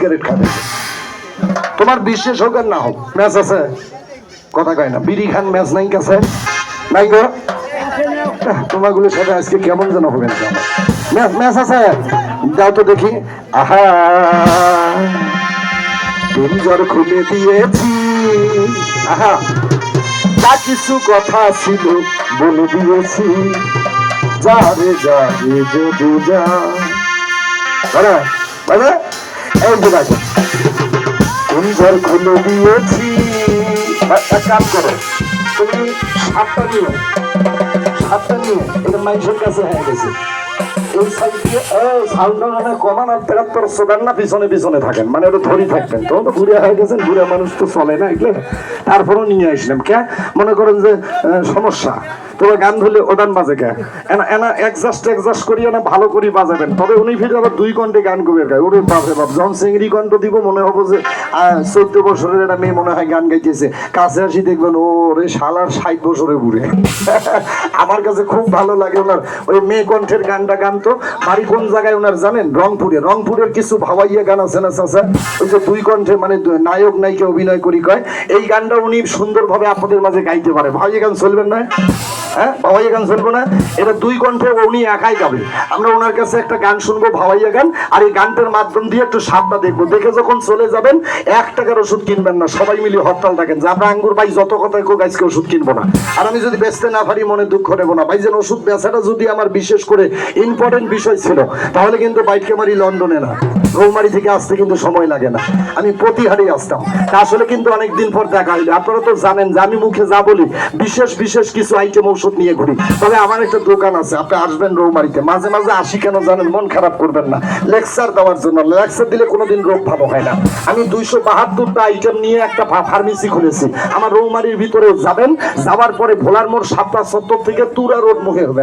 Cigarette খাবে। তোমার বিশ্বাস হোক আর না হোক, ম্যাচ আছে, কথা কয় না, বিড়ি খান ম্যাচ নাই কাছে নাই গো। তোমাগুলোর সাথে আজকে কেমন যেন হবে না, ম্যাচ ম্যাচ আছে, যাও তো দেখি। আহা পিঞ্জর খুলে দিয়েছি, আহা যা কিছু কথা ছিল বলে দিয়েছি, যাবে যাবে যদি যা এই যে দেখো পিঞ্জর খুলে দিয়েছি। এক কাজ করো, তুমি সাতটা নিও, সাতটা নিয়ে এটা মানুষের কাছে হয়ে গেছে। এই সাইড দিয়ে সাউন্ডটা মানে কমান আর 73 সোগান না পিছনে পিছনে থাকেন, মানে ওটা ধরি থাকবেন। তো ঘুরে হয়ে গেছেন, ঘুরে মানুষ তো চলে না এগুলো, তারপরেও নিয়ে আসলাম। কে মনে করেন যে সমস্যা, তবে গান ধরলে ওদান বাজে কে এনা অ্যাডজাস্ট করিয়ে না ভালো করে বাজাবেন। তবে উনি ফিরে আবার 2 ঘন্টে গান কবির গায়, ওরে বাপে বাপ, যখন চিংড়ি কণ্ঠ দিব মনে হবো যে 14 বছরের একটা মেয়ে মনে হয় গান গাইতেছে। কাছে আসি দেখবেন ওরে শালার 60 বছরে বুড়ে। আমার কাছে খুব ভালো লাগে ওনার ওই মেয়ে কণ্ঠের গানটা। গান তো বাড়ি কোন জায়গায় ওনার জানেন? রংপুরে। রংপুরের কিছু ভাওয়াইয়া গান আছে না চাচা, ওই যে 2 কণ্ঠে মানে নায়ক নায়িকা অভিনয় করি কয়, এই গানটা উনি সুন্দরভাবে আপনাদের মাঝে গাইতে পারে। ভাওয়াইয়া গান চলবেন না? হ্যাঁ, ভাওয়াইয়া গান চলবো না? এটা 2 কণ্ঠে উনি একাই গাবে। আমরা ওনার কাছে একটা গান শুনবো ভাওয়াইয়া গান, আর এই গানটার মাধ্যম দিয়ে একটু স্বাদটা দেখবো। দেখে যখন চলে যাবেন 1 টাকার ওষুধ কিনবেন না, সবাই মিলে হরতাল থাকেন যে আমরা আঙ্গুর ভাই যত কথায় কোক আজকে ওষুধ কিনবো না। আর আমি যদি বেচতে না পারি মনে দুঃখ নেবো না ভাই, যেন ওষুধ বেচাটা যদি আমার বিশেষ করে ইম্পর্টেন্ট বিষয় ছিল, তাহলে কিন্তু বাইকে মারি লন্ডনে না, রৌমারি থেকে আসতে কিন্তু সময় লাগে না, আমি প্রতিহারেই আসতাম। তা আসলে কিন্তু অনেকদিন পর দেখা হইলে, আপনারা তো জানেন যে আমি মুখে যা বলি বিশেষ বিশেষ কিছু আইটেম ওষুধ নিয়ে ঘুরি। তবে আমার একটা দোকান আছে, আপনি আসবেন রৌমারিতে, মাঝে মাঝে আসি কেন জানেন? মন খারাপ করবেন না, লেকচার দেওয়ার জন্য। লেকচার দিলে কোনোদিন রোগ ভালো হয় না। আমি 272টা আইটেম নিয়ে একটা ফার্মেসি খুলেছি। আমার রৌমারির ভিতরে যাবেন, যাওয়ার পরে ভোলার মোড় 7টা 70 থেকে তুরা রোড মুখে হবেন,